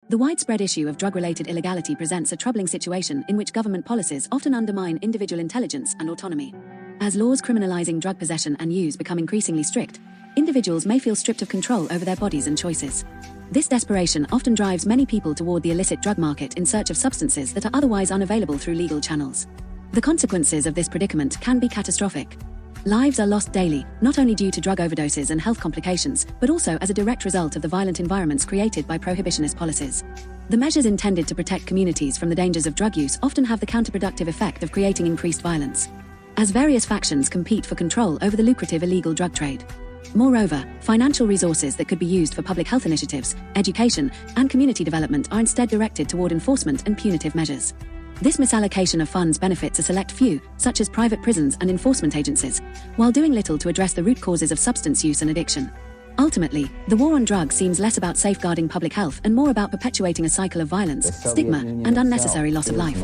The widespread issue of drug-related illegality presents a troubling situation in which government policies often undermine individual intelligence and autonomy. As laws criminalizing drug possession and use become increasingly strict, individuals may feel stripped of control over their bodies and choices. This desperation often drives many people toward the illicit drug market in search of substances that are otherwise unavailable through legal channels. The consequences of this predicament can be catastrophic. Lives are lost daily, not only due to drug overdoses and health complications, but also as a direct result of the violent environments created by prohibitionist policies. The measures intended to protect communities from the dangers of drug use often have the counterproductive effect of creating increased violence, as various factions compete for control over the lucrative illegal drug trade. Moreover, financial resources that could be used for public health initiatives, education, and community development are instead directed toward enforcement and punitive measures. This misallocation of funds benefits a select few, such as private prisons and enforcement agencies, while doing little to address the root causes of substance use and addiction. Ultimately, the war on drugs seems less about safeguarding public health and more about perpetuating a cycle of violence, stigma, and unnecessary loss of life,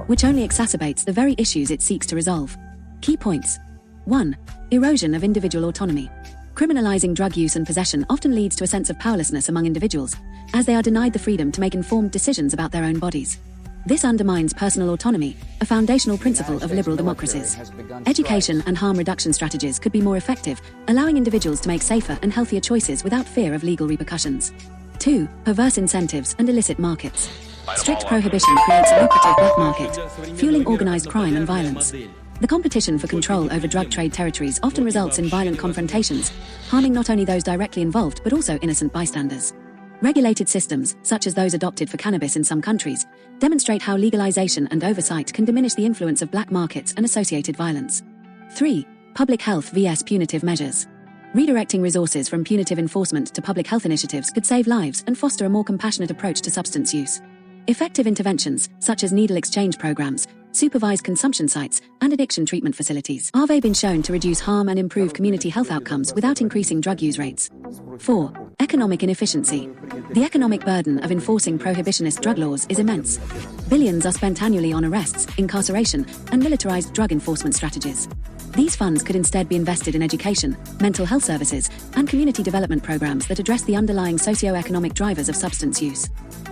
which only exacerbates the very issues it seeks to resolve. Key points. 1. Erosion of individual autonomy. Criminalizing drug use and possession often leads to a sense of powerlessness among individuals, as they are denied the freedom to make informed decisions about their own bodies. This undermines personal autonomy, a foundational principle of liberal democracies. Education and harm reduction strategies could be more effective, allowing individuals to make safer and healthier choices without fear of legal repercussions. 2. Perverse incentives and illicit markets. Strict prohibition creates a lucrative black market, fueling organized crime and violence. The competition for control over drug trade territories often results in violent confrontations, harming not only those directly involved but also innocent bystanders. Regulated systems, such as those adopted for cannabis in some countries, demonstrate how legalization and oversight can diminish the influence of black markets and associated violence. 3. Public health vs. punitive measures. Redirecting resources from punitive enforcement to public health initiatives could save lives and foster a more compassionate approach to substance use. Effective interventions, such as needle exchange programs, supervised consumption sites, and addiction treatment facilities, have been shown to reduce harm and improve community health outcomes without increasing drug use rates. 4. Economic inefficiency. The economic burden of enforcing prohibitionist drug laws is immense. Billions are spent annually on arrests, incarceration, and militarized drug enforcement strategies. These funds could instead be invested in education, mental health services, and community development programs that address the underlying socio-economic drivers of substance use.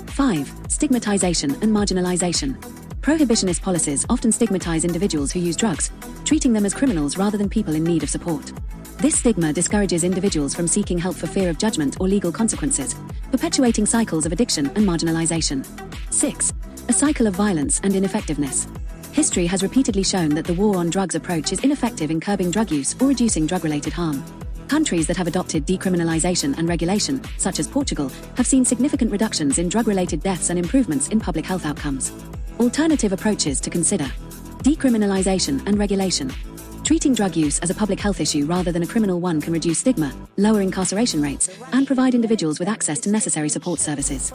5. Stigmatization and marginalization. Prohibitionist policies often stigmatize individuals who use drugs, treating them as criminals rather than people in need of support. This stigma discourages individuals from seeking help for fear of judgment or legal consequences, perpetuating cycles of addiction and marginalization. 6. A cycle of violence and ineffectiveness. History has repeatedly shown that the war on drugs approach is ineffective in curbing drug use or reducing drug-related harm. Countries that have adopted decriminalization and regulation, such as Portugal, have seen significant reductions in drug-related deaths and improvements in public health outcomes. Alternative approaches to consider. Decriminalization and regulation. Treating drug use as a public health issue rather than a criminal one can reduce stigma, lower incarceration rates, and provide individuals with access to necessary support services.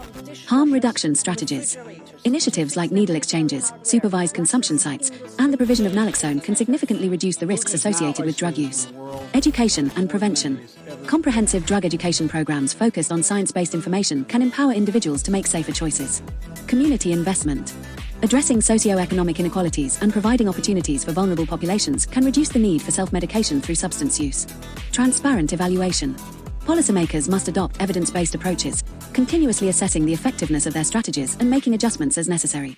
Harm reduction strategies. Initiatives like needle exchanges, supervised consumption sites, and the provision of naloxone can significantly reduce the risks associated with drug use. Education and prevention. Comprehensive drug education programs focused on science-based information can empower individuals to make safer choices. Community investment. Addressing socio-economic inequalities and providing opportunities for vulnerable populations can reduce the need for self-medication through substance use. Transparent evaluation. Policymakers must adopt evidence-based approaches, continuously assessing the effectiveness of their strategies and making adjustments as necessary.